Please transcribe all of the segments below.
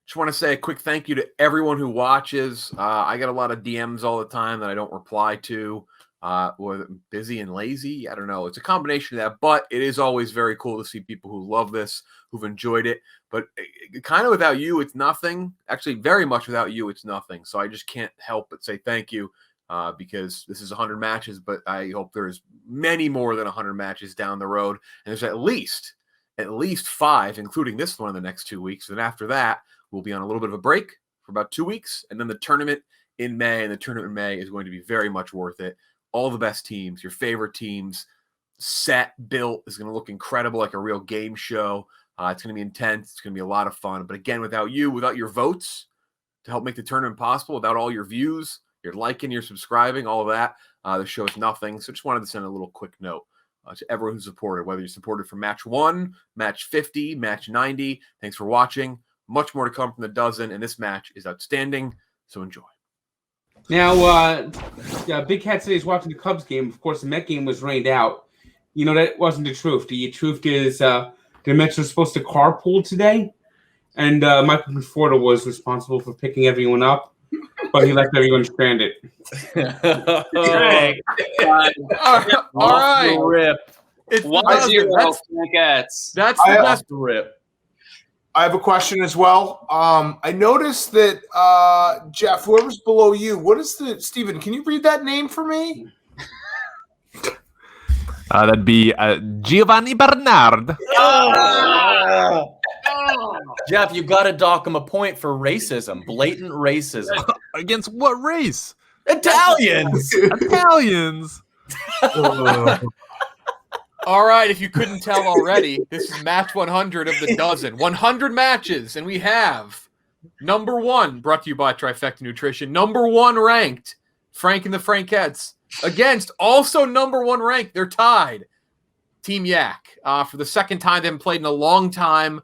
Just want to say a quick thank you to everyone who watches. I get a lot of DMs all the time that I don't reply to. Or I'm busy and lazy. I don't know. It's a combination of that, but it is always very cool to see people who love this, who've enjoyed it. But kind of without you, it's nothing. Actually, very much without you, it's nothing. So I just can't help but say thank you because this is 100 matches, but I hope there's many more than 100 matches down the road. And there's at least 5, including this one in the next 2 weeks. And after that, we'll be on a little bit of a break for about 2 weeks. And then the tournament in May, and the tournament in May is going to be very much worth it. All the best teams, your favorite teams, set, built, is going to look incredible, like a real game show. It's going to be intense. It's going to be a lot of fun. But again, without you, without your votes to help make the tournament possible, without all your views, your liking, your subscribing, all of that, the show is nothing. So just wanted to send a little quick note to everyone who supported, whether you supported from match 1, match 50, match 90. Thanks for watching. Much more to come from the dozen, and this match is outstanding. So enjoy. Now, Big Cat today is watching the Cubs game. Of course, the Met game was rained out. You know, that wasn't the truth. The truth is the Mets were supposed to carpool today, and Michael Conforto was responsible for picking everyone up, but he left everyone stranded. All right. Rip. It's 1-0 Frankettes. That's the best rip. I have a question as well. I noticed that Jeff, whoever's below you, what is the Steven? Can you read that name for me? That'd be Giovanni Bernard. Jeff, you got to dock him a point for racism, blatant racism. Against what race? Italians. Italians. All right, if you couldn't tell already, this is match 100 of the dozen. 100 matches, and we have number 1, brought to you by Trifecta Nutrition, number 1 ranked, Frank and the Frankettes, against also number 1 ranked, they're tied, Team Yak. For the second time, they haven't played in a long time.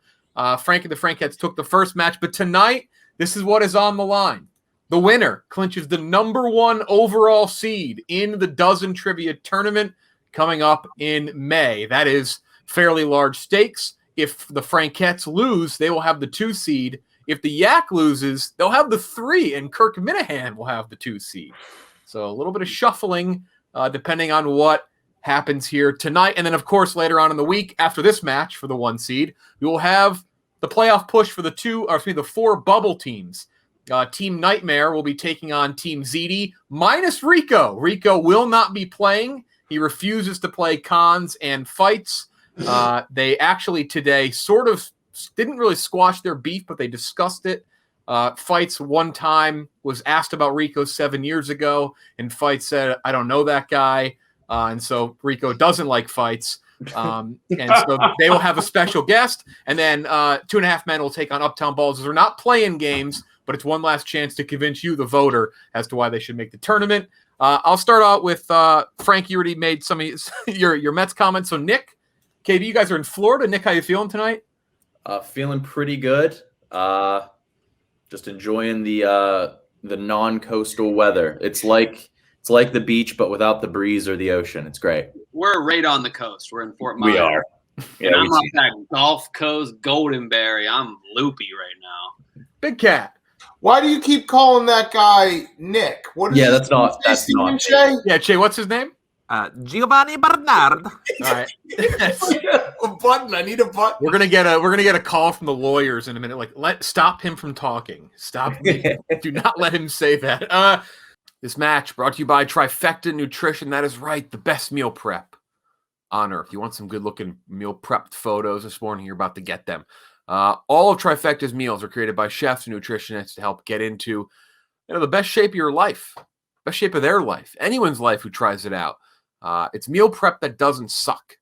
Frank and the Frankettes took the first match, but tonight, this is what is on the line. The winner clinches the number 1 overall seed in the Dozen Trivia Tournament, coming up in May. That is fairly large stakes. If the Frankettes lose, they will have the 2 seed. If the Yak loses, they'll have the 3, and Kirk Minahan will have the 2 seed. So a little bit of shuffling depending on what happens here tonight. And then, of course, later on in the week, after this match for the 1 seed, we will have the playoff push for the 4 bubble teams. Team Nightmare will be taking on Team ZD minus Rico. Rico will not be playing. He refuses to play cons and fights. They actually today sort of didn't really squash their beef, but they discussed it. Fights one time was asked about Rico 7 years ago, and Fights said, I don't know that guy. And so Rico doesn't like fights. And so they will have a special guest. And then 2.5 Men will take on Uptown Balls. They're not playing games, but it's one last chance to convince you, the voter, as to why they should make the tournament. I'll start out with Frank. You already made some of your Mets comments. So Nick, KB, you guys are in Florida. Nick, how you feeling tonight? Feeling pretty good. Just enjoying the non-coastal weather. It's like the beach, but without the breeze or the ocean. It's great. We're right on the coast. We're in Fort Myers. We are. And I'm on that Gulf Coast, Goldenberry. I'm loopy right now. Big Cat. Why do you keep calling that guy Nick? What is that's not Che? Yeah, Che, what's his name? Giovanni Bernard. All right. A button. I need a button. We're gonna get a call from the lawyers in a minute. Like, stop him from talking. Stop. Do not let him say that. This match brought to you by Trifecta Nutrition. That is right, the best meal prep on earth. You want some good-looking meal prepped photos this morning? You're about to get them. All of Trifecta's meals are created by chefs and nutritionists to help get into the best shape of your life, best shape of their life, anyone's life who tries it out. It's meal prep that doesn't suck.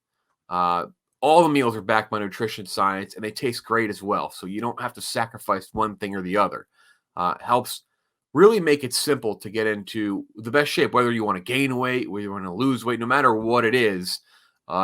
All the meals are backed by nutrition science, and they taste great as well. So you don't have to sacrifice one thing or the other. It helps really make it simple to get into the best shape, whether you want to gain weight, whether you want to lose weight, no matter what it is.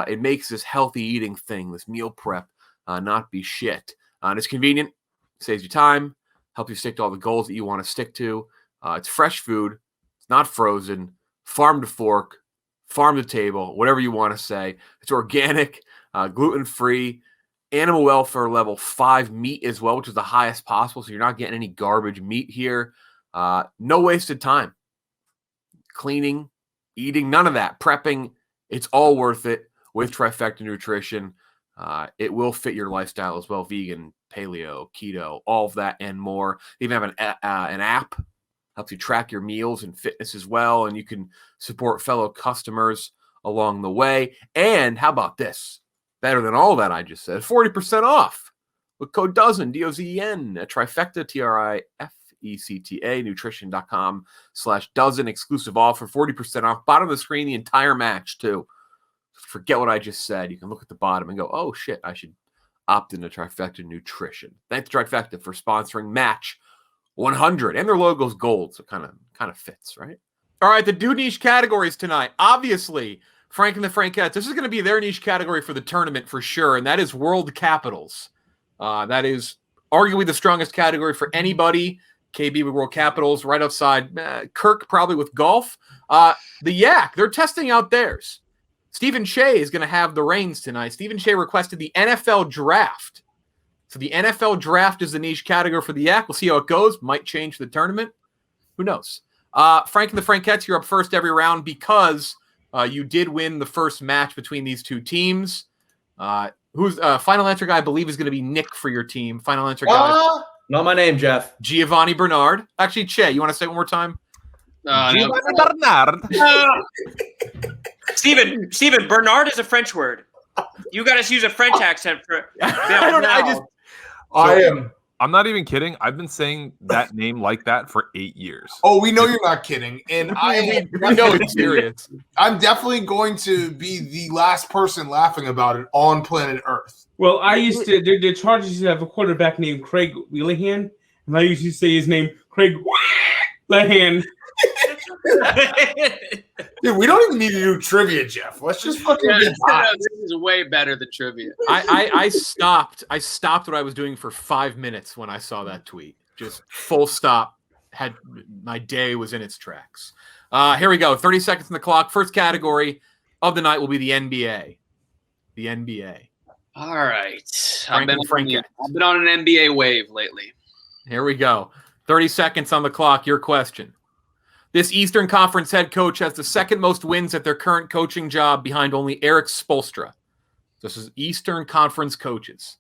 It makes this healthy eating thing, this meal prep, not be shit. And it's convenient, saves you time, helps you stick to all the goals that you want to stick to. It's fresh food. It's not frozen. Farm to fork, farm to table, whatever you want to say. It's organic, gluten-free, animal welfare level 5 meat as well, which is the highest possible. So you're not getting any garbage meat here. No wasted time. Cleaning, eating, none of that. Prepping, it's all worth it with Trifecta Nutrition. It will fit your lifestyle as well. Vegan, paleo, keto, all of that and more. They even have an app. Helps you track your meals and fitness as well. And you can support fellow customers along the way. And how about this? Better than all that I just said. 40% off with code DOZEN, D-O-Z-E-N, at Trifecta, Trifecta, nutrition.com/dozen, exclusive offer, 40% off. Bottom of the screen, the entire match, too. Forget what I just said. You can look at the bottom and go, oh, shit, I should opt into Trifecta Nutrition. Thanks to Trifecta for sponsoring Match 100. And their logo's gold, so kind of fits, right? All right, the two niche categories tonight. Obviously, Frank and the Frankettes, this is going to be their niche category for the tournament for sure, and that is World Capitals. That is arguably the strongest category for anybody. KB with World Capitals, right outside Kirk, probably with golf. The Yak, they're testing out theirs. Stephen Shea is going to have the reins tonight. Stephen Shea requested the NFL Draft. So the NFL Draft is the niche category for the Yak. We'll see how it goes. Might change the tournament. Who knows? Frank and the Frankettes, you're up first every round because you did win the first match between these two teams. Who's final answer guy? I believe is going to be Nick for your team. Final answer guy. Not my name, Jeff. Giovanni Bernard. Actually, Che, you want to say it one more time? Giovanni Bernard. Steven, Bernard is a French word. You got to use a French accent for. I'm not even kidding. I've been saying that name like that for 8 years. Oh, we know you're not kidding, and We know it's serious. I'm definitely going to be the last person laughing about it on planet Earth. Well, I used to. The Chargers used to have a quarterback named Craig Wheelahan, and I used to say his name Craig Wheelahan. Dude, we don't even need to do trivia, Jeff. Let's just fucking get hot. This is way better than trivia. I stopped what I was doing for 5 minutes when I saw that tweet. Just full stop. My day was in its tracks. Here we go. 30 seconds on the clock. First category of the night will be the NBA. The NBA. All right. Frank and Frankettes. I've been on an NBA wave lately. Here we go. 30 seconds on the clock. Your question. This Eastern Conference head coach has the second most wins at their current coaching job behind only Eric Spoelstra. This is Eastern Conference coaches.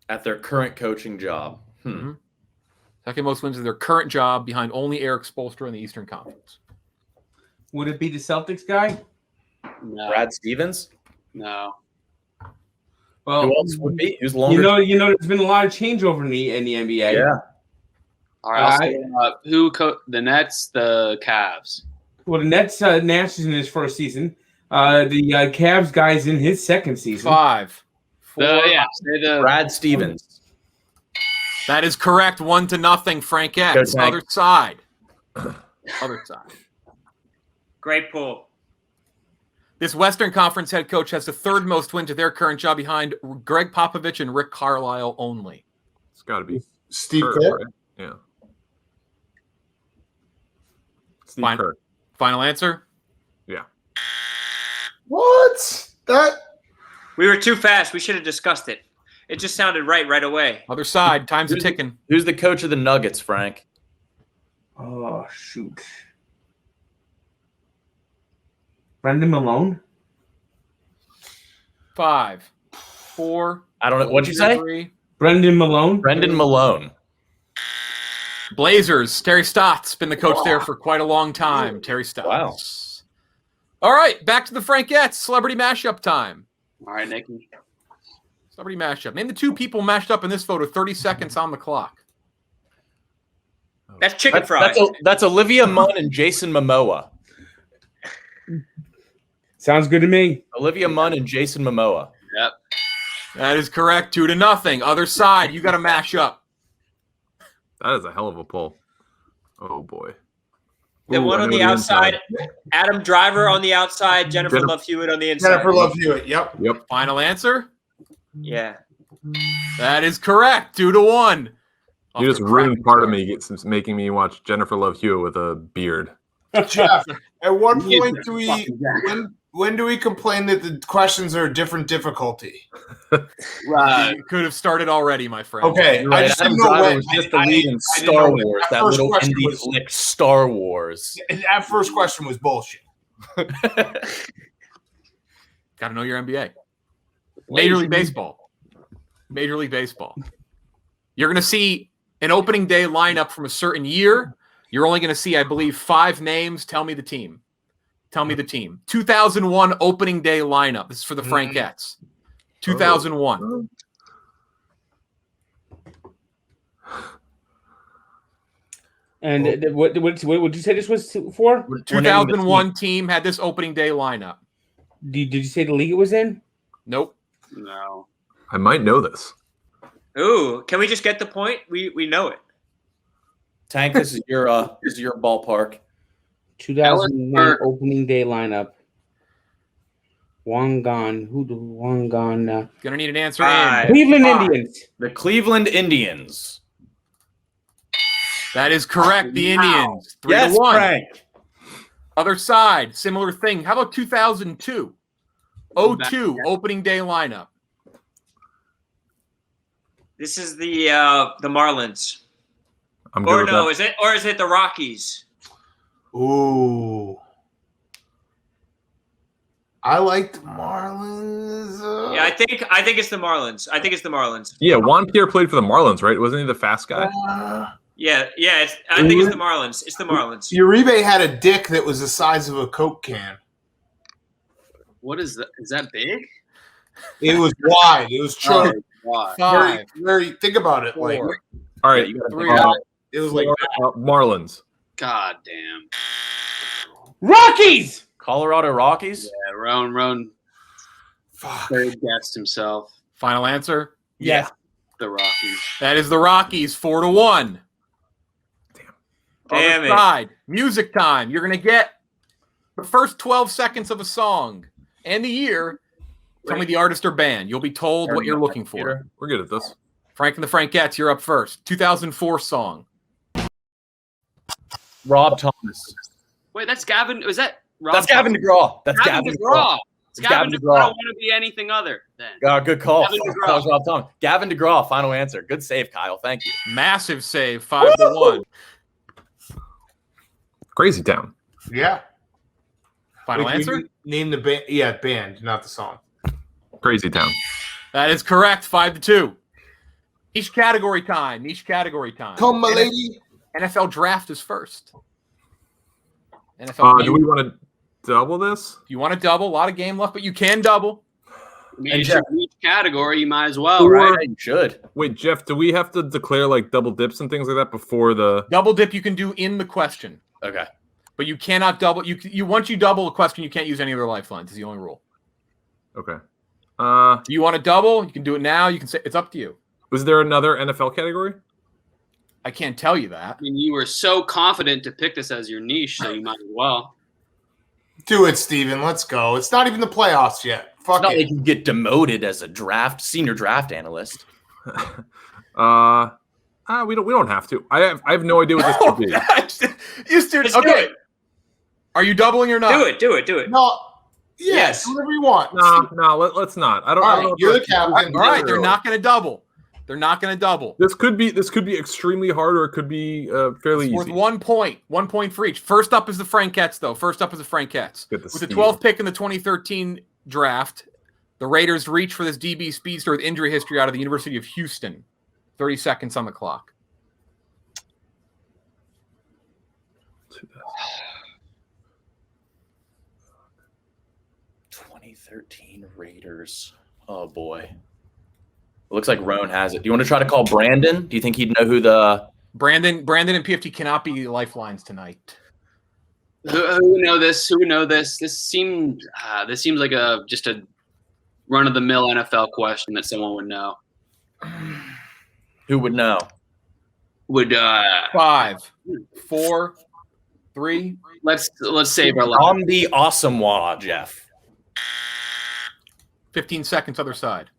At their current coaching job. Mm-hmm. Second most wins at their current job behind only Eric Spoelstra in the Eastern Conference. Would it be the Celtics guy? No. Brad Stevens? No. Well, Who else would be? Who's longer? You know, there's been a lot of changeover in the NBA. Yeah. All right. The Nets, the Cavs. Well, the Nets, Nash is in his first season. The Cavs guy's in his second season. 5, 4. Brad Stevens. That is correct. 1-0. Frankettes. Other side. Other side. Great pull. This Western Conference head coach has the third most wins at their current job behind Greg Popovich and Rick Carlisle only. It's got to be Steve Kerr, Kerr. right? Yeah. Steve Kerr. Final answer? Yeah. What? We were too fast. We should have discussed it. It just sounded right away. Other side. Time's a ticking. Who's the coach of the Nuggets, Frank? Oh, shoot. Brendan Malone? 5, 4. I don't know. What'd you say? 3. Brendan Malone? Brendan Malone. Blazers. Terry Stotts. Been the coach there for quite a long time. Terry Stotts. Wow. All right. Back to the Frankettes. Celebrity mashup time. All right, Nikki. Celebrity mashup. Name the two people mashed up in this photo. 30 seconds on the clock. That's chicken fries. That's Olivia Munn and Jason Momoa. Sounds good to me. Olivia Munn and Jason Momoa. Yep. That is correct. 2-0. Other side. You got to mash up. That is a hell of a pull. Oh, boy. The one on the outside, Adam Driver on the outside, Jennifer Love Hewitt on the inside. Jennifer Love Hewitt. Yep. Final answer? Yeah. That is correct. 2-1. You just ruined part of me making me watch Jennifer Love Hewitt with a beard. Jeff, at what point do we When do we complain that the questions are a different difficulty? Right. You could have started already, my friend. Okay, Right. I just Adam didn't know Driver when. was just the I lead in didn't Star know when. Wars. That That first little question indie was- flick, Star Wars. That first question was bullshit. Got to know your NBA. Major League Baseball. Major League Baseball. You're going to see an opening day lineup from a certain year. You're only going to see, I believe, 5 names. Tell me the team. 2001 opening day lineup. This is for the Frankettes. 2001. And what would you say this was for? 2001 team had this opening day lineup. Did you say the league it was in? Nope. No. I might know this. Ooh, can we just get the point? We know it. Tank, this is your ballpark. 2001 opening day lineup. Wangan. Who do Wangan? Gonna need an answer. Cleveland Indians. The Cleveland Indians. That is correct. The Indians. 3-1. Yes, Frank. Other side, similar thing. How about 2002? 02 opening day lineup. This is the Marlins. I'm good Or with no, that. is it the Rockies? Ooh. I like the Marlins. Yeah, I think it's the Marlins. I think it's the Marlins. Yeah, Juan Pierre played for the Marlins, right? Wasn't he the fast guy? Yeah. I think it's the Marlins. It's the Marlins. Uribe had a dick that was the size of a Coke can. What is that? Is that big? It was wide. It was true. Why? 5, Very, think about it. 4, Like All right, You gotta 3. think about it was like Marlins. God damn. Rockies. Colorado Rockies. Yeah, Roan fuck. third guessed himself. Final answer. Yeah. The Rockies. That is the Rockies. 4-1. Damn Other it. side. Music time. You're gonna get the first 12 seconds of a song and the year. Tell me the artist or band. You'll be told what you're looking for. We're good at this. Frank and the Frankettes, you're up first. 2004 song. Rob Thomas. Wait, that's Gavin. Was that Rob? That's Gavin DeGraw. That's Gavin DeGraw. It's Gavin Gavin DeGraw. I DeGraw. don't want to be anything other then. Good call. Gavin DeGraw. That was Rob Thomas. Gavin DeGraw. Final answer. Good save, Kyle. Thank you. Massive save. 5-1. Crazy Town. Yeah. Final Wait, answer. you name the band. Yeah, band, not the song. Crazy Town. That is correct. 5-2. Niche category time. Come, my lady. NFL draft is first. NFL. Do we want to double this? If you want to double, a lot of game left, but you can double. I mean, And it's Jeff- each category, you might as well, Or- right? Yeah, you should. Wait, Jeff, do we have to declare like double dips and things like that before the? Double dip you can do in the question, Okay. but you cannot double. You once you double a question, you can't use any other lifelines. Is the only rule. Okay. Do you want to double? You can do it now. You can say it's up to you. Was there another NFL category? I can't tell you that. I mean, you were so confident to pick this as your niche, so you might as well. Do it, Steven. Let's go. It's not even the playoffs yet. It's Fuck not it. like you get demoted as a senior draft analyst. We don't have to. I have no idea what this could be. Just Let's do okay. it. Are you doubling or not? Do it. No. Yes. Yes. Do whatever you want. No, let's not. I don't. All I right, don't know you're the if captain. All right, they're not going to double. This could be extremely hard, or it could be fairly It's worth easy. 1 point. 1 point for each. First up is the Frankettes, though. Get the With the speed. 12th pick in the 2013 draft, the Raiders reach for this DB speedster with injury history out of the University of Houston. 30 seconds on the clock. 2013 Raiders. Oh boy. It looks like Roan has it. Do you want to try to call Brandon? Do you think he'd know who the Brandon and PFT cannot be lifelines tonight. Who would know this? Who would know this? This seems like just a run of the mill NFL question that someone would know. who would know? Would 5, 4, 3. let's save our life. Amdi Asamoah, Jeff. 15 seconds other side.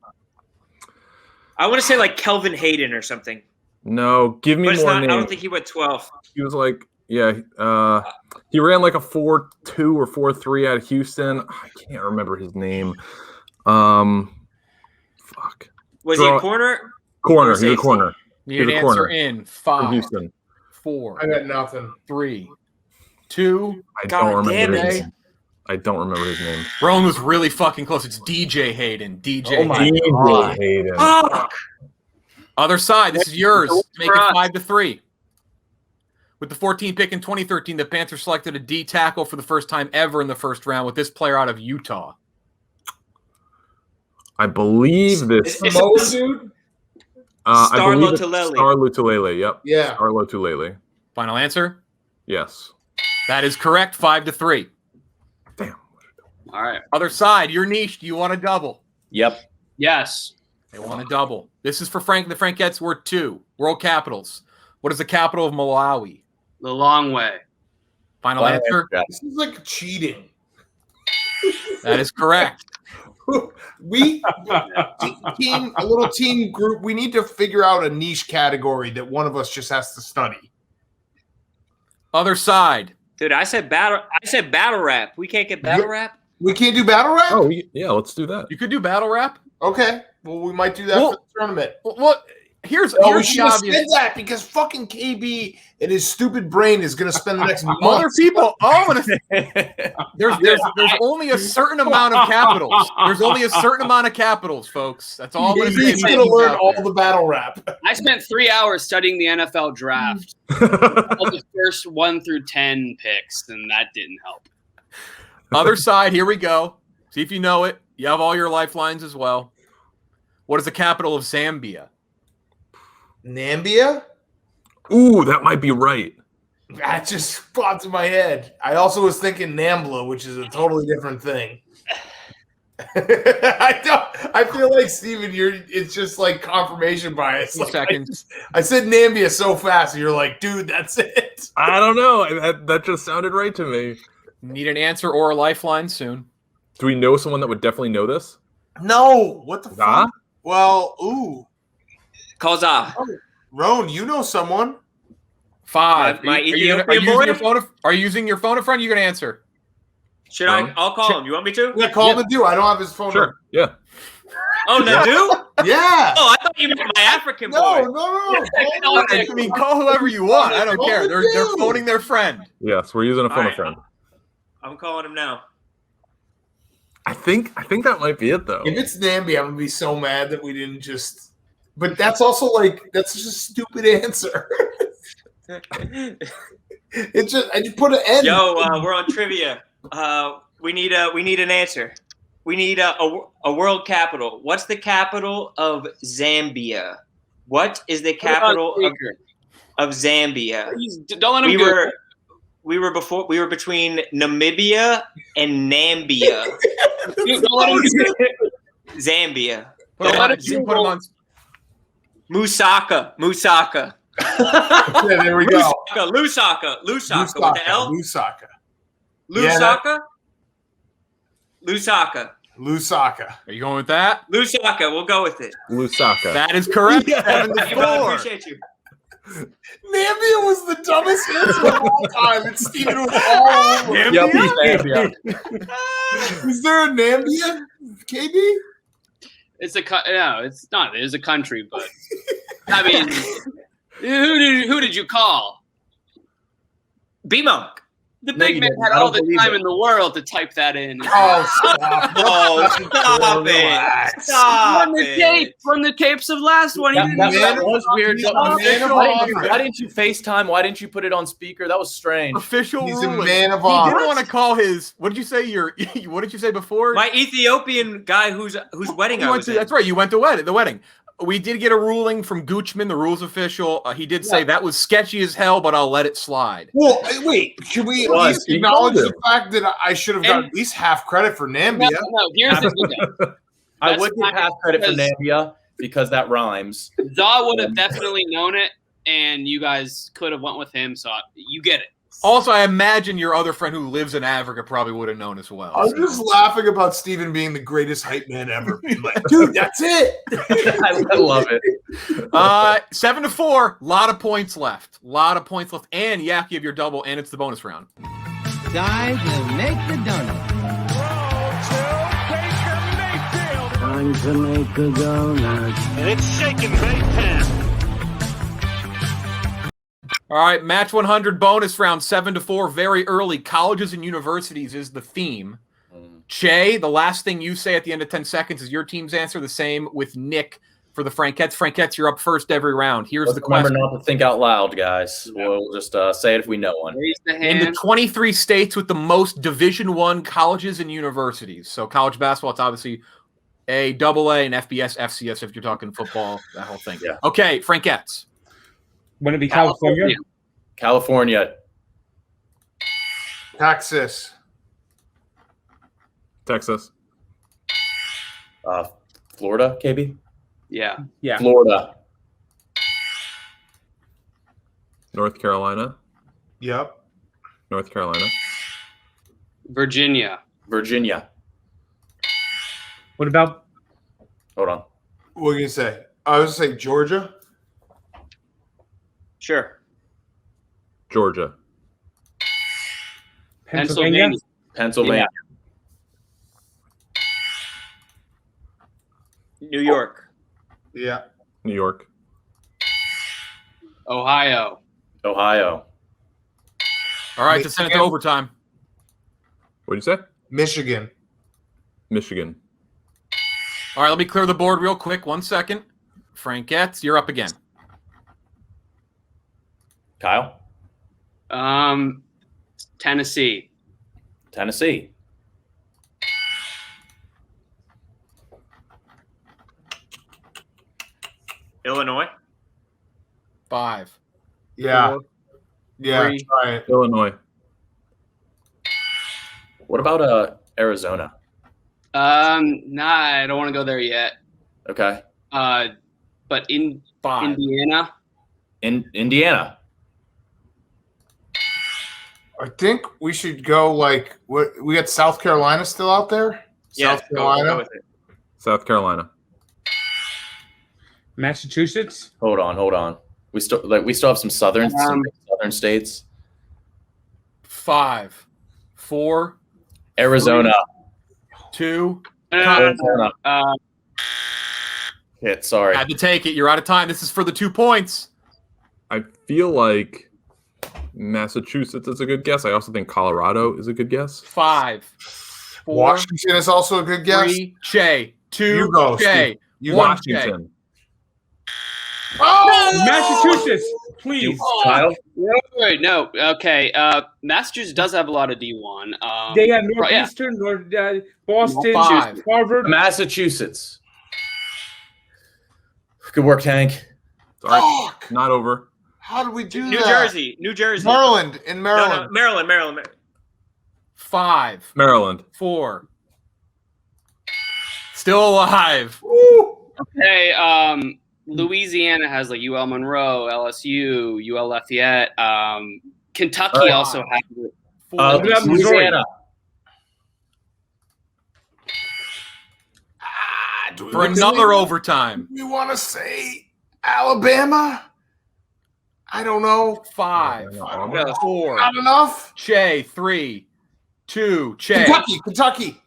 I want to say like Kelvin Hayden or something. No, give me But it's more not. I names. don't think he went 12. He was like Yeah. He ran like a 4.2 or 4.3 out of Houston. I can't remember his name. Fuck. Was he a corner? Corner. Or He's a safety? corner. Need He's an a answer corner in from 5, Houston. 4, I got nothing. 3, 2. I God don't remember damn his it. name. I don't remember his name. Rowan was really fucking close. It's DJ Hayden. DJ Oh my Hayden. God. Hayden. Fuck. Other side, this is yours. Nope. Make it 5-3. With the 14th pick in 2013, the Panthers selected a D tackle for the first time ever in the first round with this player out of Utah. I believe this. Samoa dude? I believe it's Starlo Tulele. Yep. Yeah. Starlo Tulele. Final answer? Yes. That is correct. 5-3. Damn. All right. Other side, your niche. Do you want a double? Yep. Yes. They want a double. This is for Frank. The Frankettes were 2. World capitals. What is the capital of Malawi? The long way. Final answer? This is like cheating. That is correct. We a little team group. We need to figure out a niche category that one of us just has to study. Other side. Dude, I said battle rap. We can't get battle rap. We can't do battle rap. Oh, yeah. Let's do that. You could do battle rap. Okay. Well, we might do that Well- for the tournament. Well, here's Oh, we the should have obvious. said that because fucking KB and his stupid brain is going to spend the next Other month. people. There's only a certain amount of capitals. There's only a certain amount of capitals, folks. That's all I'm going to say. He's going to learn all the battle rap. I spent 3 hours studying the NFL draft. All the first 1 through 10 picks, and that didn't help. Other side. Here we go. See if you know it. You have all your lifelines as well. What is the capital of Zambia? Nambia? Ooh, that might be right. That just popped in my head. I also was thinking Nambla, which is a totally different thing. I feel like Steven, it's just like confirmation bias. 2 Like, seconds. I said Nambia so fast, and you're like, dude, that's it. I don't know. That just sounded right to me. Need an answer or a lifeline soon. Do we know someone that would definitely know this? No, what the Nah? fuck? Well, ooh, Koza. Roan, you know someone. 5. My Are you Ethiopian using boy? your phone? Are you using your phone in front? You're going to answer. Should I? I'll call him. You want me to? Yeah, call him do. I don't have his phone Sure. Yeah. Oh, Nadu? Yeah. Oh, I thought you meant my African boy. No. I mean, call whoever you want. I don't Call care. the They're dude. phoning their friend. Yes, we're using a phone All a friend. I'm calling him now. I think that might be it though. If it's Nambi, I'm gonna be so mad that we didn't just. But that's also like that's just a stupid answer. It's just I just put an N. Yo, we're on trivia. We need an answer. We need a world capital. What's the capital of Zambia? What is the capital of Zambia? Don't let him go. We were between Namibia and Nambia. Don't let him go. Zambia. Put let him it put him on. Musaka. Yeah, there we go. Lusaka with the L. Lusaka. Lusaka. Are you going with that? Lusaka. We'll go with it. Lusaka. That is correct. Yeah. 7-4. I appreciate you. Nambia was the dumbest answer of all time. And Steven was all over it. Yep. Is there a Nambia, KB? It's it's not. It is a country, but I mean, who did you call? B-Monk. The No, big you man didn't. had I all don't the believe time it. in the world to type that in. Oh, stop. Oh, stop it. Stop it. From the tapes of last one. That Man, was weird. he's a man of honor. Why didn't you FaceTime? Why didn't you put it on speaker? That was strange. Official He's a ruling. man of He honor. didn't want to call his. What did you say? What did you say before? My Ethiopian guy whose wedding I was in. That's right. You went to the wedding. We did get a ruling from Goochman, the rules official. He did say that was sketchy as hell, but I'll let it slide. Well, wait. Can we at Well, least he acknowledge called the fact that I should have gotten at least half credit for Nambia? No, here's the thing. I That's would give fine, half credit for because- Nambia because that rhymes. Zaw would have definitely known it, and you guys could have went with him. So you get it. Also, I imagine your other friend who lives in Africa probably would have known as well. I'm just laughing about Steven being the greatest hype man ever. Like, dude, that's it. I love it. 7-4. Lot of points left. And Yak, you have your double, and it's the bonus round. Time to make the donut. Time to make a donut. And it's shaking right pan. All right, match 100 bonus round, 7-4, very early. Colleges and universities is the theme. Che, the last thing you say at the end of 10 seconds is your team's answer. The same with Nick for the Frankettes. Frankettes, you're up first every round. Here's the question. Remember not to think out loud, guys. We'll just say it if we know one. Raise the In the hand. 23 states with the most Division I colleges and universities. So college basketball, it's obviously AA and FBS, FCS if you're talking football, that whole thing. Yeah. Okay, Frankettes. Wouldn't it be California? California. Texas. Texas. Florida, KB? Yeah. Yeah. Florida. North Carolina. Yep. North Carolina. Virginia. Virginia. What about Hold on. What are you going to say? I was going to say Georgia. Sure. Georgia. Pennsylvania? Pennsylvania. New York. Yeah. New York. Ohio. Ohio. All right, to send it to overtime. What'd you say? Michigan. Michigan. All right, let me clear the board real quick. 1 second. Frankettes, you're up again. Kyle. Tennessee. Tennessee. Illinois. 5. Yeah. 4, Yeah. 3. Try it. Illinois. What about Arizona? Nah, I don't want to go there yet. Okay. But in 5. Indiana. Indiana. I think we should go like what we got South Carolina still out there? Yeah, South Carolina. Go with it. South Carolina. Massachusetts? Hold on. We still have some southern states. 5, 4, Arizona. 2. Arizona. Shit, sorry. Had to take it. You're out of time. This is for the 2 points. I feel like Massachusetts is a good guess. I also think Colorado is a good guess. 5, 4, Washington is also a good guess. 3, Che. 2, You go, Che. You 1, Washington. Oh! Massachusetts, please. Kyle. Wait, no. Okay. Massachusetts does have a lot of D1. They have right, yeah. Northeastern, Boston, 5. Harvard. Massachusetts. Good work, Hank. Sorry, Fuck! not over. How did we do New that? Jersey. New Jersey. Maryland. In No, Maryland. no, Maryland. 5, Maryland. 4. Still alive. Woo! Okay. Louisiana has like UL Monroe, LSU, UL Lafayette. Kentucky also has it. 4. about Missouri? Louisiana. For another overtime. We want to say Alabama? I don't know. 5, 4. Not enough? Che. 3, 2. Che. Kentucky.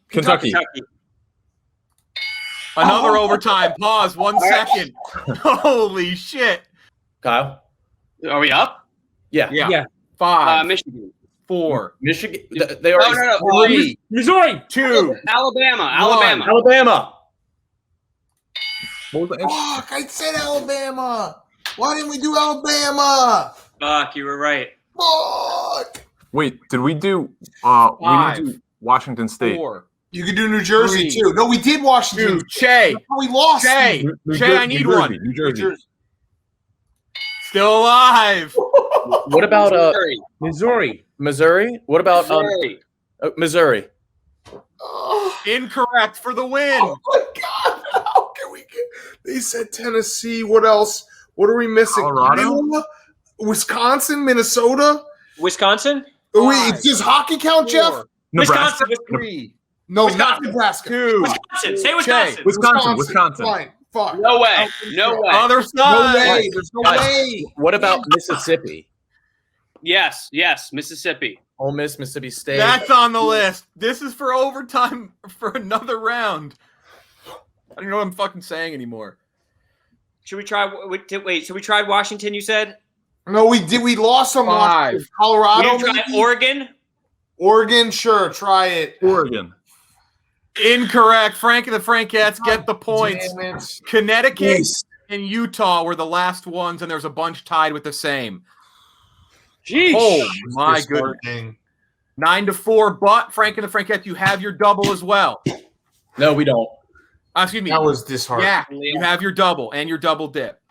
Another overtime. Pause. 1 second. Holy shit. Kyle. Are we up? Yeah. Yeah. 5, Michigan. 4, Michigan. They are. No. 3, Missouri. 2. Alabama. Alabama. What was the Fuck, I said Alabama. Why didn't we do Alabama? Fuck, you were right. Fuck. Wait, did we do we 5, didn't do Washington State? 4. 4, You could do New Jersey 3, too. No, we did Washington. 2. Che. We lost. Che. Che, I need one. New Jersey. Still alive. What about Missouri. Missouri. What about Missouri. Missouri? Oh, Incorrect for the win. oh my God. How can we get? They said Tennessee. What else? What are we missing? Colorado? Iowa? Wisconsin, Minnesota. Wisconsin? Oh, wait, does hockey count, Jeff? Nebraska. Wisconsin. 3, No, Wisconsin. not Nebraska. 2. Wisconsin. Say Wisconsin. Wisconsin. Fine. Fuck. No way. No way. Other No side. way. There's no way. What about Mississippi? Yes. Mississippi. Ole Miss, Mississippi State. That's on the list. This is for overtime for another round. I don't know what I'm fucking saying anymore. Should we try? Wait. So we tried Washington. You said No, we did. We lost some. 5. we Colorado. didn't try maybe? Oregon. Oregon, sure. Try it. Oregon. Incorrect. Frank and the Frankettes get the points. Damn it. Connecticut Yes. and Utah were the last ones, and there's a bunch tied with the same. Jeez. Oh my goodness. Disheartening. 9-4. But Frank and the Frankettes, you have your double as well. No, we don't. Excuse me. That was disheartening. Yeah, you have your double and your double dip.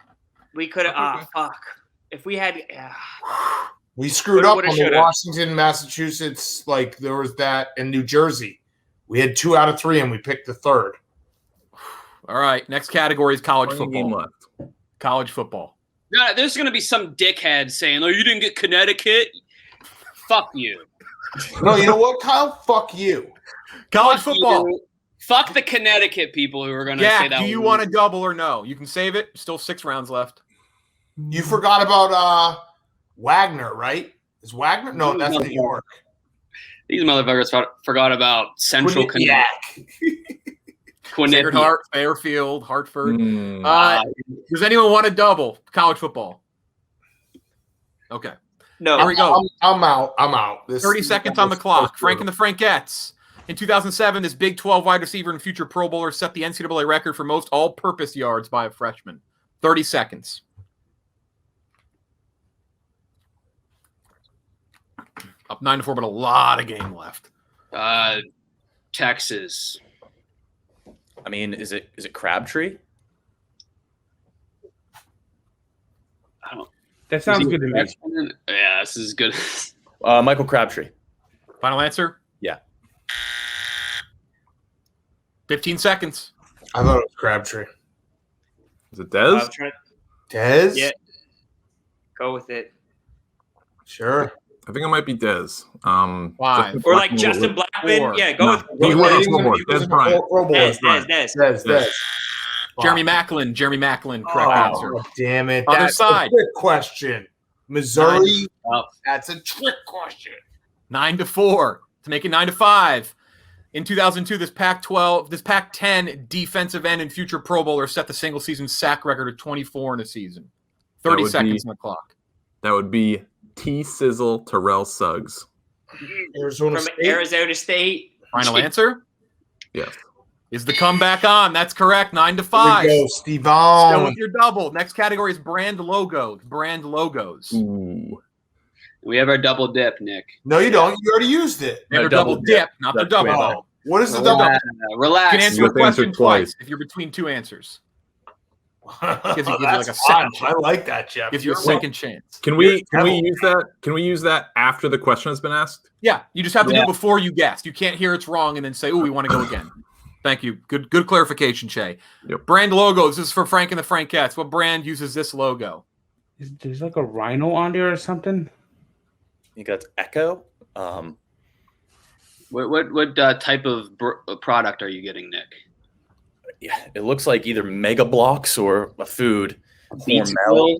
We could have. Fuck. If we had. We screwed up Woulda, on the shoulda. Washington, Massachusetts. Like there was that in New Jersey. We had 2 out of 3, and we picked the third. All right. Next category is college One game football. left. College football. No, there's going to be some dickhead saying, "Oh, you didn't get Connecticut." Fuck you. No, you know what, Kyle? Fuck you. College Fuck football. you. Fuck the Connecticut people who are going to say Yeah. that. Do you want a double or no? You can save it. Still 6 rounds left. You forgot about Wagner, right? Is Wagner? No, that's New York. These motherfuckers forgot about Central Connecticut. Sacred Heart, Fairfield, Hartford. Mm. Does anyone want a double? College football. Okay. No. Here we go. I'm out. 30 seconds on the clock. Frank and the Frankettes. In 2007, this Big 12 wide receiver and future Pro Bowler set the NCAA record for most all-purpose yards by a freshman. 30 seconds. Up 9-4, but a lot of game left. Texas. I mean, is it Crabtree? That sounds good to me. Yeah, this is good. Michael Crabtree. Final answer? Yeah. 15 seconds. I thought it was Crabtree. Is it Dez? Dez? Yeah. Go with it. Sure. I think it might be Dez. 5. Or like Justin Blackman. 4. Yeah, go with He He was was Dez Bryant. Dez. Jeremy Macklin. Correct answer. Oh, damn it. Other That's side. a trick question. Missouri. That's a trick question. 9-4 to make it 9-5. In 2002, this Pac-10 defensive end and future Pro Bowler set the single season sack record of 24 in a season. 30 seconds on the clock. That would be T-Sizzle Terrell Suggs. Arizona from State. Arizona State. Final answer? Yes. Is the comeback on? That's correct. 9-5. There we go, Still Stevon. with your double. Next category is brand logos. Brand logos. Ooh. We have our double dip, Nick. No, you don't. You already used it. They have a double dip, not the double. Oh, what is the double? Relax. You can answer You a have to answer question twice. twice if you're between 2 answers. Gives you like a fun. second I like that, Jeff. Gives you a You're second chance. Can we Devil. use that? Can we use that after the question has been asked? Yeah, you just have to do it before you guess. You can't hear it's wrong and then say, "Oh, we want to go again." Thank you. Good clarification, Shay. Yep. Brand logos. This is for Frank and the Frankettes. What brand uses this logo? There's like a rhino on there or something. You got Echo. What type of product are you getting, Nick? Yeah, it looks like either Mega Blocks or a food. Beats Hormel.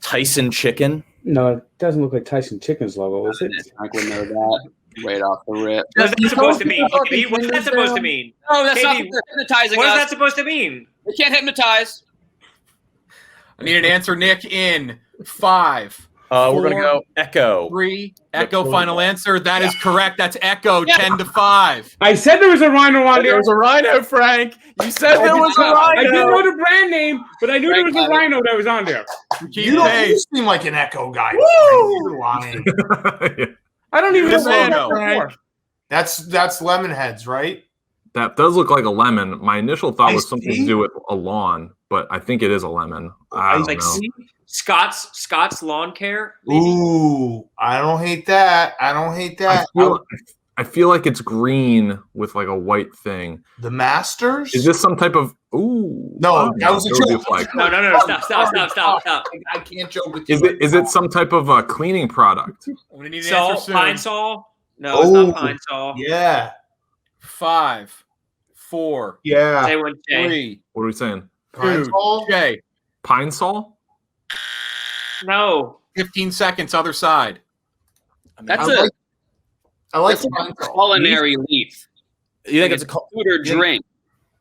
Tyson chicken. No, it doesn't look like Tyson Chicken's logo, is it? I would know that right off the rip. What's that supposed to mean? KB? What's that supposed to mean? No, that's not Katie, hypnotizing What is us. that supposed to mean? We can't hypnotize. I need an answer, Nick, in 5, We're gonna 4, go Echo. 3. Echo. Final answer. That is correct. That's Echo. 10-5. I said there was a rhino on there. There was a rhino, Frank. You said there was a I didn't know rhino. the brand name, but I knew there was a rhino that was on there. You don't you seem like an Echo guy. You're lying. I don't even know This what logo. that before. That's Lemonheads, right? That does look like a lemon. My initial thought was I something see. to do with a lawn, but I think it is a lemon. I don't Like know. Scott's lawn care. Maybe? Ooh, I don't hate that. I feel like it's green with like a white thing. The Masters? Is this some type of? Ooh, No, that was a There would be joke. flag. No. Stop. I can't joke with Is you. it some type of cleaning product? I'm gonna need an answer Salt, soon. pine sol? No, it's not pine sol. Yeah. 5, 4, Yeah. Say one, Jay. 3, What are we saying? 2. Sol? Jay, Pine Sol? No. 15 seconds, other side. That's I a like- I like that's a Pine Sol. culinary leaf. You think Like it's a? food or drink,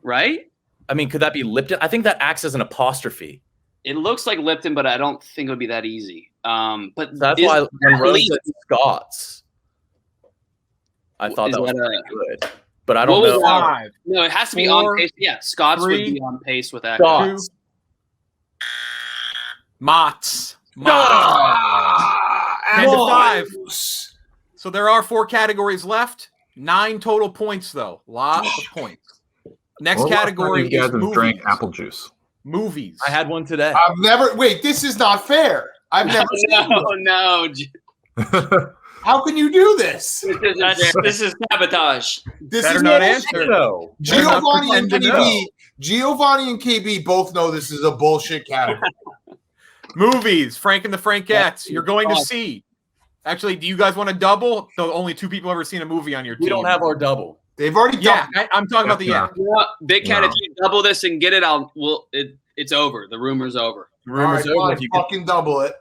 right? I mean, could that be Lipton? I think that acts as an apostrophe. It looks like Lipton, but I don't think it would be that easy. But That's is why that when Rose leaf- said Scots, I thought is that was that pretty good. But I don't what was know. that? 5, No, it has to be 4, on pace. Yeah, Scots 3, would be on pace with that. Scots. 2. Mott's. Ah, 10 to 5. Mott's. So there are 4 categories left. 9 total points, though. Lot of points. Next When was the last time category you guys is have movies. drank apple juice. Movies. I had one today. I've never. Wait, this is not fair. I've never. seen No, this. How can you do this? This is sabotage. This Better is not bullshit. answer. No. Giovanni and pretend to KB. Giovanni and KB both know this is a bullshit category. Movies. Frank and the Frankettes. You're going to see. Actually, do you guys want to double? So only 2 people ever seen a movie on your team. We don't have our double. They've already Yeah, done. I'm talking about the Yeah. yeah. You know what, Big Cat, No. if you double this and get it, it's over. The rumor's over. All right, Rumors over fine, if you get fucking double it.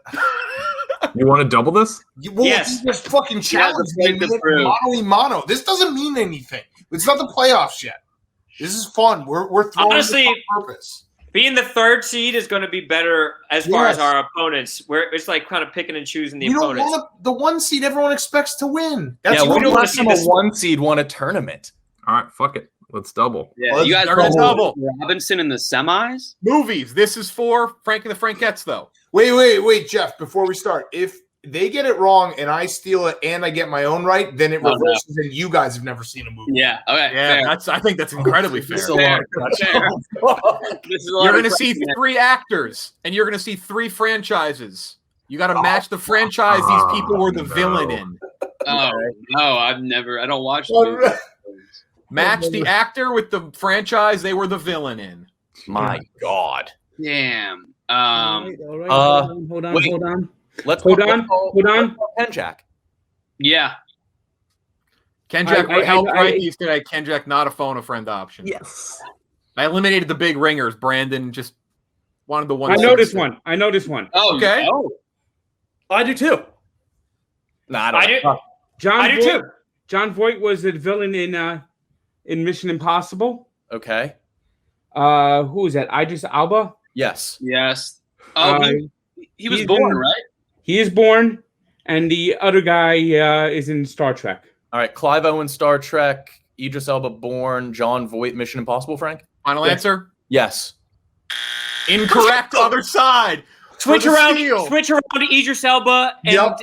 You want to double this? Well, Yes. you just fucking challenge me. play the proof. Mono. This doesn't mean anything. It's not the playoffs yet. This is fun. We're throwing Honestly, this on purpose. Being the 3rd seed is going to be better as far as Yes. our opponents. Where it's like kind of picking and choosing the You don't opponents. want the 1 seed everyone expects to win. That's yeah, what when don't the wanna last see time a this- 1 seed won a tournament? All right, fuck it. Let's double. Yeah, Let's you guys double. are Double. Robinson in the semis. Movies. This is for Frank and the Frankettes, though. Wait, Jeff. Before we start, if they get it wrong and I steal it and I get my own right, then it Oh, no. reverses and you guys have never seen a movie. Yeah. Okay. Yeah, fair. I think that's incredibly fair. It's a lot. Fair. This is a lot You're of going to see pressure. 3 actors, and you're going to see 3 franchises. You got to match the franchise these people were the no. villain in. Oh no, I don't watch. All movies. right. Match the actor with the franchise they were the villain in. My God. Damn. All right, hold on. wait. Let's Hold let's on. call- Hold on. let's call Ken Jack. Yeah. Ken Jack I- helped I- write these today. Ken Jack, not a phone a friend option. Yes. I eliminated the big ringers. Brandon just wanted the one. I know this one. Oh. Okay. Oh. I do too. Nah, I do. John I do Voight, too. John Voight was the villain in Mission Impossible. Okay. Who is that? Idris Alba. Yes. Yes. Oh, Uh, he was he's born, in- right? He is born, and the other guy is in Star Trek. All right. Clive Owen, Star Trek. Idris Elba, Bourne. John Voight, Mission Impossible. Frank. Final Yeah. answer. Yes. Incorrect. Other side. Switch For the around. steal. Switch around to Idris Elba and Yep.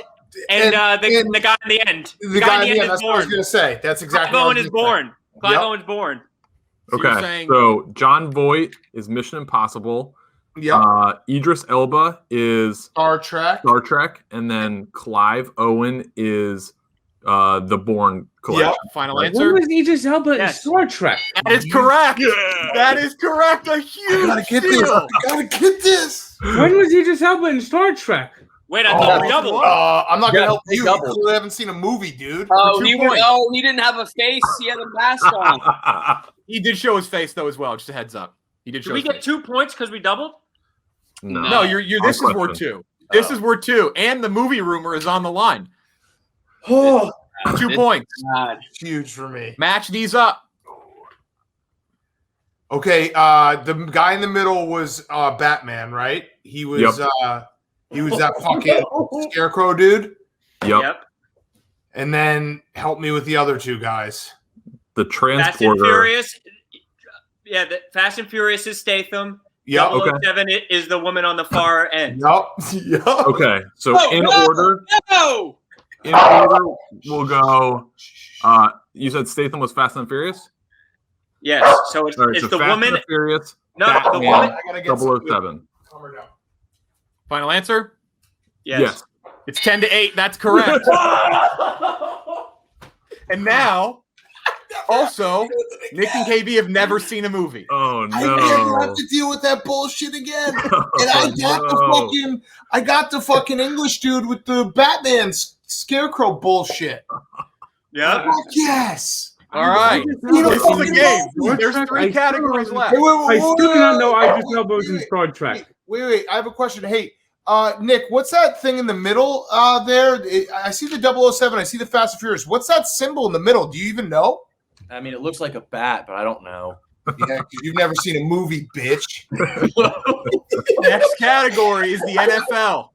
and, And the guy in the end. The guy in the end, is that's what I was born. going to say. That's exactly Clive what I Owen was is gonna say. born. Clive Yep. Owen's born. So you're Okay. saying- So John Voight is Mission Impossible. Yep. Idris Elba is Star Trek. Star Trek, and then Clive Owen is the Bourne collection. Final When answer. was Idris Elba in Yes. Star Trek? That is correct. That is correct. A I huge gotta get this. steal. I gotta get this. When was Idris Elba in Star Trek? Wait, I thought we doubled. I'm not gonna Yeah, help they you. doubled. You clearly haven't seen a movie, dude. Oh, 2 he points. he didn't have a face. He had a mask on. He did show his face though as well. Just a heads up. He did show. Did we his get face. 2 points because we doubled? No. No, you're. This is Hard worth question. 2. This Oh. is worth 2, and the movie rumor is on the line. Oh. 2 This- points. God. It's huge for me. Match these up. Okay, the guy in the middle was Batman, right? He was he was that fucking scarecrow dude. Yep. And then help me with the other 2 guys. The Fast and transporter. Furious. Yeah, Fast and Furious is Statham. Yep. Okay. 007 is the woman on the far end. Yep. Yep. Okay. So Oh, in no! order, No. we'll go. You said Statham was Fast and Furious. Yes. So it's, All right, it's so the Fast woman. and Furious. No, the Batman, woman. I gotta get some 007. Calm her down. Final answer. Yes. It's 10-8. That's correct. And now Also, Nick and KB have never seen a movie. Oh I never no! have to deal with that bullshit again. And I got the fucking English dude with the Batman scarecrow bullshit. Yeah. Fuck yes. All right. This is a game. There's 3 categories left. I still do not know Idris Elba was in Star Trek. Wait. I have a question. Hey, Nick, what's that thing in the middle there? I see the 007. I see the Fast and Furious. What's that symbol in the middle? Do you even know? I mean, it looks like a bat, but I don't know. Yeah, 'cause you've never seen a movie, bitch. Next category is the NFL.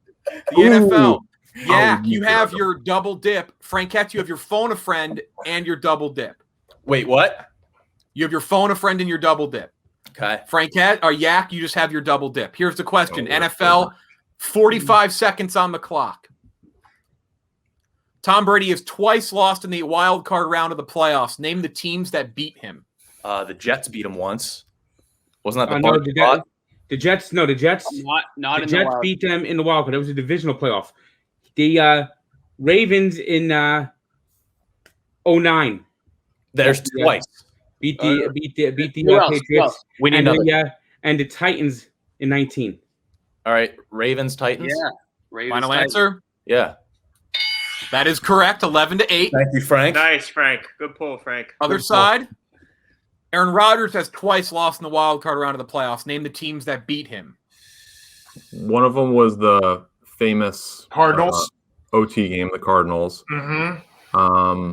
The NFL. Yak, you have your double dip. Frankettes, you have your phone a friend and your double dip. Wait, what? You have your phone a friend and your double dip. Okay. Frankette or Yak, you just have your double dip. Here's the question. NFL, 45 seconds on the clock. Tom Brady has twice lost in the wild card round of the playoffs. Name the teams that beat him. The Jets beat him once. Wasn't that the No, part you bought? the Jets. No, the Jets. Not The in Jets the wild. beat them in the wild card. It was a divisional playoff. The Ravens in 09 There's Yeah. twice. beat the Who else? Who Patriots else? We need and another. and the Titans in 19. All right, Ravens, Titans. Yeah. Ravens, Final Titans. answer? Yeah. That is correct. 11-8. Thank you, Frank. Nice, Frank. Good pull, Frank. Other side. Aaron Rodgers has twice lost in the wild card round of the playoffs. Name the teams that beat him. One of them was the famous Cardinals. OT game, the Cardinals. Mm-hmm.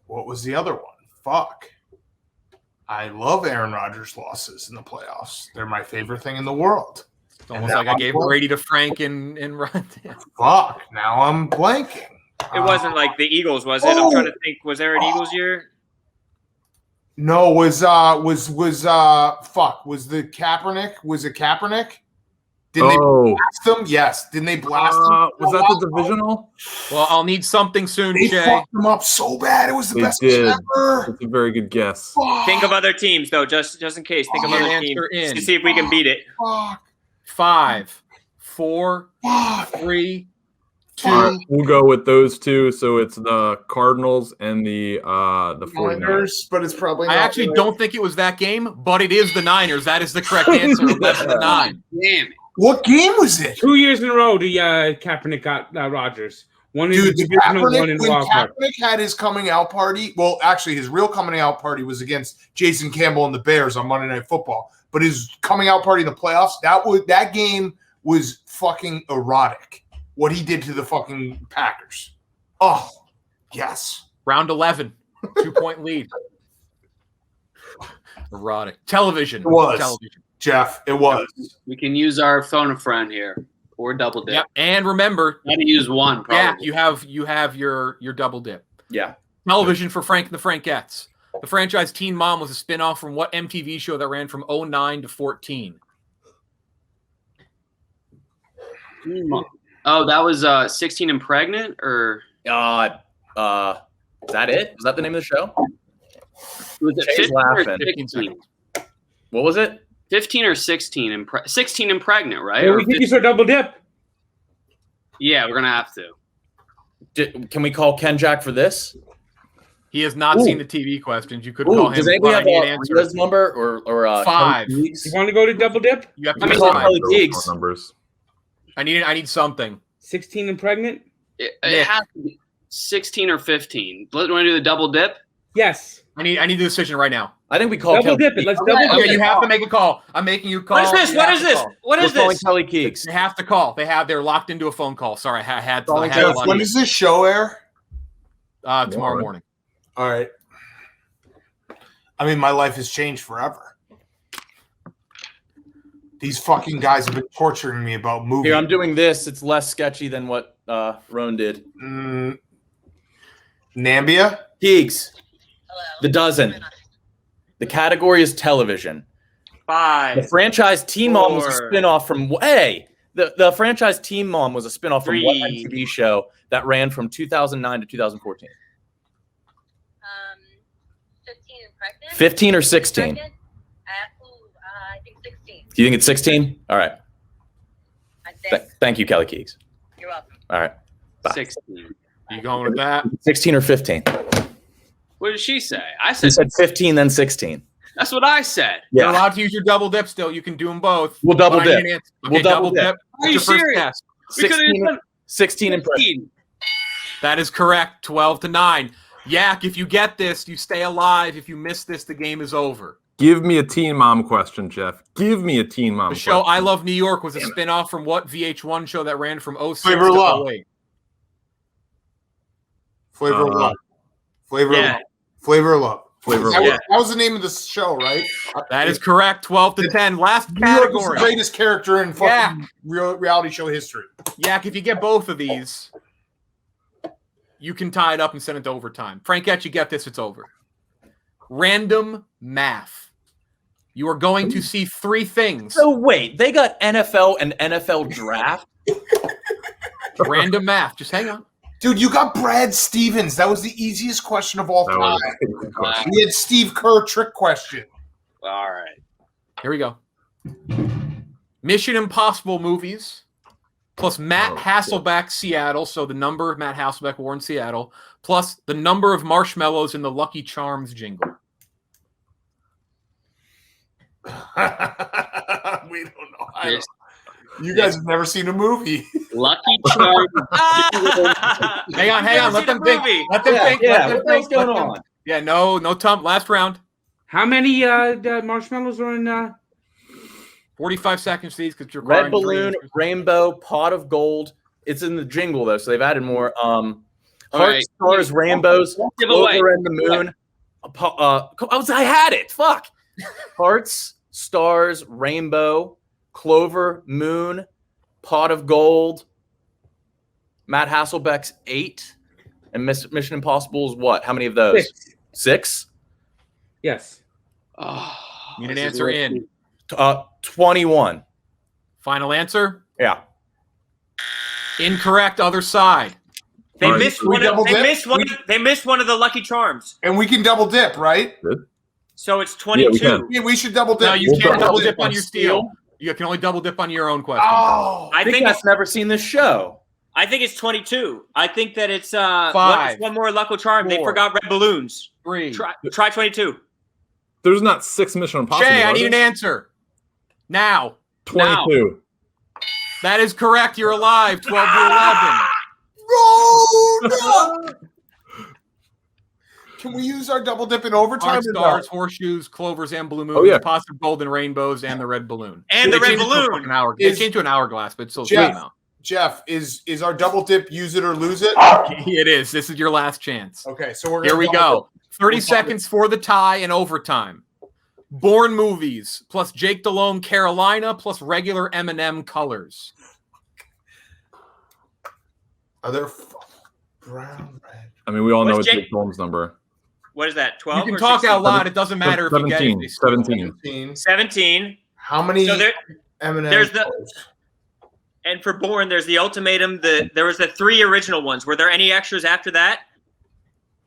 What was the other one? Fuck. I love Aaron Rodgers' losses in the playoffs. They're my favorite thing in the world. It's almost like I gave Brady to Frank and Ryan. Fuck. Now I'm blanking. It wasn't like the Eagles, was it? I'm trying to think. Was there an Eagles year? No, was the Kaepernick? Was it Kaepernick? Did they blast them? Yes. Didn't they blast them? Was that the divisional? Well, I'll need something soon, They Jay. fucked them up so bad. It was the They best did. game ever. That's a very good guess. Fuck. Think of other teams, though, just in case. Think of Get an other teams answer in. to see if we can beat it. Fuck. 5, 4, Fuck. 3, 2. All right, we'll go with those two. So it's the Cardinals and the 49ers. Niners, but it's probably I not actually right. don't think it was that game, but it is the Niners. That is the correct answer. 11-9. Damn it. What game was it? 2 years in a row, the Kaepernick got Rodgers. One in Dude, the divisional, one Kaepernick, in the when wild card. Kaepernick had his coming out party, well, actually, his real coming out party was against Jason Campbell and the Bears on Monday Night Football. But his coming out party in the playoffs, that game was fucking erotic. What he did to the fucking Packers. Oh, yes. Round 11. 2-point lead. Erotic. Television. It was. Television. Jeff, it was. We can use our phone a friend here or double dip. Yep. And remember, Got to use one. Jack, Probably. you have your double dip. Yeah. Television for Frank and the Frankettes. The franchise Teen Mom was a spinoff from what MTV show that ran from 09 to 14? Oh, that was 16 and pregnant, or Is that it? Is that the name of the show? was it Jay's 15 or laughing. 16? What was it? 15 or 16 and 16 and pregnant, right? Hey, Or we can use our double dip. yeah, we're gonna have to. Can we call Ken Jack for this? He has not Ooh. seen the TV questions. You could call him. Does anybody but I have need an answer. Rita's number or 5. Kelly Keegs? You want to go to double dip? You have to I mean, call call him. Kelly Those Keegs. numbers. I need something. 16 and pregnant? It Nick. has to be 16 or 15. Want to do the double dip? Yes. I need the decision right now. I think we call Double Kelly dip it. Keegs. Let's double Okay, dip you it. have to make a call. I'm making you call. What is this? You What have is to this? call. What We're is calling this? Kelly Keegs. They have to call. They're locked into a phone call. Sorry, I had to Jeff, log when in. does this show air? Tomorrow morning. All right. I mean, my life has changed forever. These fucking guys have been torturing me about movies. Here, I'm doing this. It's less sketchy than what Roan did. Nambia? Keegs. The dozen. The category is television. 5. The franchise Teen Mom was a 4. spinoff from the franchise Teen Mom was a spinoff from what 3. MTV show that ran from 2009 to 2014? 15 and pregnant. 15 or 16? Pregnant? I think 16. Do you think it's 16? All right. I think. Thank you, Kelly Keegs. You're welcome. All right. Bye. 16. You going with that? 16 or 15? What did she say? I She said said 15, then 16. that's what I said. You're allowed to use your double dip still. You can do them both. We'll double But I dip. need an answer. We'll Okay, double double dip. dip. Are you What's your first serious? guess? We could have done 16 impressions. 15. That is correct. 12-9. Yak, if you get this, you stay alive. If you miss this, the game is over. Give me a Teen Mom question, Jeff. Give me a Teen Mom The show question. I Love New York was a spin-off from what VH1 show that ran from 06 Flavor of to Love. 08? Flavor of Love. Flavor of Yeah. Love. Flavor of Love. Flavor of That was, Love. that was the name of the show, right? That is correct. 12-10. Last New York was the category. greatest character in fucking reality show history. Yak, if you get both of these, you can tie it up and send it to overtime. Frankettes, you get this, it's over. Random math. You are going to see three things. So wait, they got NFL and NFL draft? Random math. Just hang on. Dude, you got Brad Stevens. That was the easiest question of all That time. was a good question. We had Steve Kerr trick question. All right. Here we go. Mission Impossible movies plus Matt Hasselbeck, Seattle. So the number of Matt Hasselbeck wore in Seattle, plus the number of marshmallows in the Lucky Charms jingle. We don't know. I don't- You guys have never seen a movie. Lucky Charms. Hang on. Never Let seen them a think. movie. Let them think. Let them what the hell's think. going Let them- on? Yeah, no, Tom. Last round. How many the marshmallows are in? 45 seconds, these, because you're Red balloon, rainbow, pot of gold. It's in the jingle though, so they've added more. Heart, right. stars, rainbows, Give away. Clover and the moon. I had it. Fuck. Hearts, stars, rainbow, clover, moon, pot of gold. Matt Hasselbeck's 8, and Mission Impossible is what? How many of those? 6? Yes. Oh, Need an this is answer really- in. 21. Final answer? Yeah. Incorrect. Other side. They Right. missed We one. Of, double they dip? missed one. They missed one of the Lucky Charms. And we can double dip, right? So it's Yeah, we 22. can. Yeah, we should double dip. No, you We'll can't double double dip on your steal. You can only double dip on your own question. Oh. I think I've never seen this show. it's 22. I think that it's Five, one more Lucky Charm. They four, forgot red balloons. 3. Try 22. There's not 6 Mission Impossible. Jay, I are need there? an answer. Now. 22. That is correct. You're alive. 12-11. No! Can we use our double dip in overtime? Heart, or no? stars, horseshoes, clovers, and blue moons. Oh, yeah. Positive golden rainbows and the red balloon. And They the red changed it to a balloon. fucking hour. They Is- changed to an hourglass, but it's still the Jeff. same amount. Jeff, is our double dip use it or lose it? It is. This is your last chance. Okay, so we're Here gonna we double go. 30 seconds for the tie and overtime. Bourne movies plus Jake Delhomme Carolina plus regular M&M colors. dip. Are there brown, red? I mean, we all know What's it's Jake- Jake Holmes' number. What is that? 12. You can or talk 16? out loud. It doesn't matter if you get it. 17. 17. 17. 17. How many So there, M&M? there's the- and for Bourne, there's the ultimatum. There was the 3 original ones. Were there any extras after that?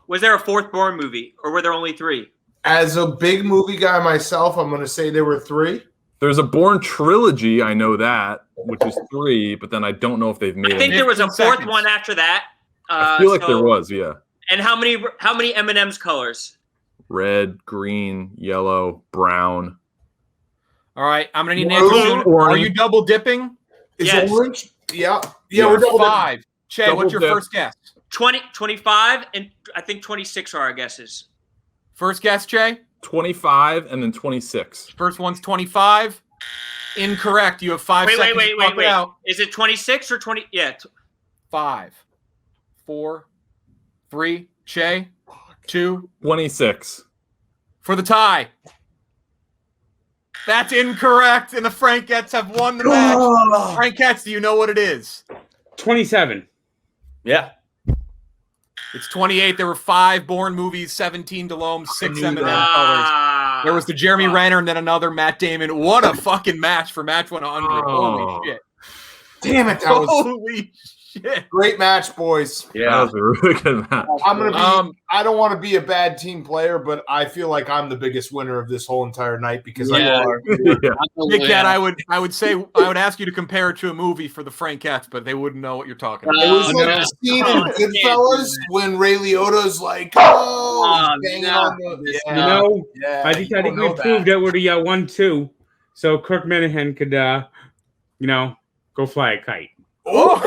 Was there a 4th Bourne movie, or were there only 3? As a big movie guy myself, I'm going to say there were 3. There's a Bourne trilogy. I know that, which is 3, but then I don't know if they've made I think it. there was a 15 4th seconds. one after that. I feel like so- there was, yeah. And how many M&M's colors? Red, green, yellow, brown. All right. I'm going to need an Blue, answer soon. orange. Are you double dipping? Is Yes. orange? Yeah. Yeah, We're double dipping. 5. Che, Double what's your dip. first guess? 20, 25, and I think 26 are our guesses. First guess, Che? 25 and then 26. First one's 25. Incorrect. You have 5 Wait, seconds wait, to talk it wait. out. Is it 26 or 20? Yeah. 5, 4, 3, Che, 2, 26. for the tie. That's incorrect, and the Frankettes have won the match. Frankettes, do you know what it is? 27. Yeah. It's 28. There were 5 Bourne movies, 17 Delhomme, 6 M&M colors. Ah. There was the Jeremy Renner and then another Matt Damon. What a fucking match for match 100. Oh. Holy shit. Damn it, that was Holy shit. great match, boys. That was a really good match. I'm gonna be. I don't want to be a bad team player, but I feel like I'm the biggest winner of this whole entire night because Yeah. Big Cat, I would say I would ask you to compare it to a movie for the Frankettes, but they wouldn't know what you're talking about. It was like the scene in Goodfellas when Ray Liotta's like, banging on the. You know, Yeah, I think you don't we know proved that we're the 1-2, so Kirk Minahan could, go fly a kite. Oh,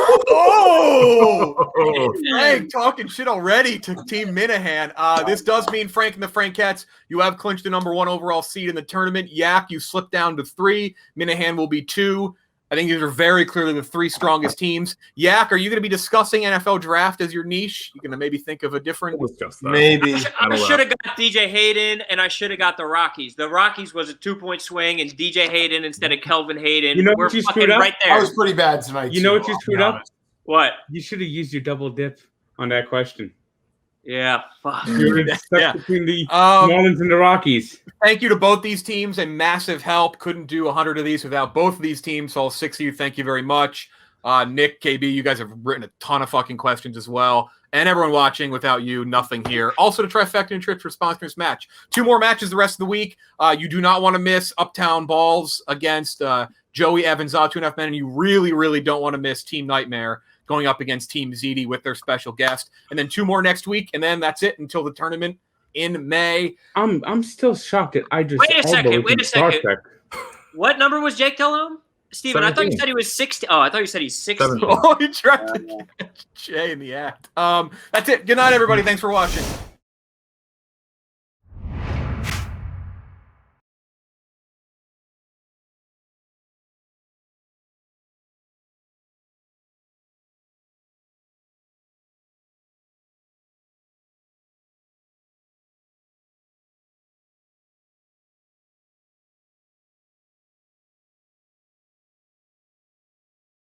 Frank talking shit already to Team Minahan. This does mean Frank and the Frankettes, you have clinched the number 1 overall seed in the tournament. Yak, you slipped down to 3. Minahan will be 2. I think these are very clearly the 3 strongest teams. Yak, are you going to be discussing NFL draft as your niche? You're going to maybe think of a different. We'll discuss that. Maybe. I should have got DJ Hayden, and I should have got the Rockies. The Rockies was a 2-point swing, and DJ Hayden instead of Kelvin Hayden. You know We're what you fucking screwed up? right I there. was pretty bad tonight. You know too, what you I'll be screwed up? honest. What? You should have used your double dip on that question. Yeah, fuck. You were stuck Yeah. between the Marlins and the Rockies. Thank you to both these teams. A massive help. Couldn't do 100 of these without both of these teams. So all 6 of you, thank you very much. Nick, KB, you guys have written a ton of fucking questions as well. And everyone watching, without you, nothing here. Also to Trifecta and Trips for sponsoring this match. 2 more matches the rest of the week. You do not want to miss Uptown Balls against Joey Evans, 2.5 men. And you really, really don't want to miss Team Nightmare going up against Team ZD with their special guest. And then 2 more next week. And then that's it until the tournament in May. I'm still shocked that I just Wait a second. Star Trek. What number was Jake Delhomme? Steven, I thought you 17. said he was 60. Oh, I thought you said he's 60. 17. Oh, he tried to catch Jay in the act. That's it. Good night, everybody. Thanks for watching.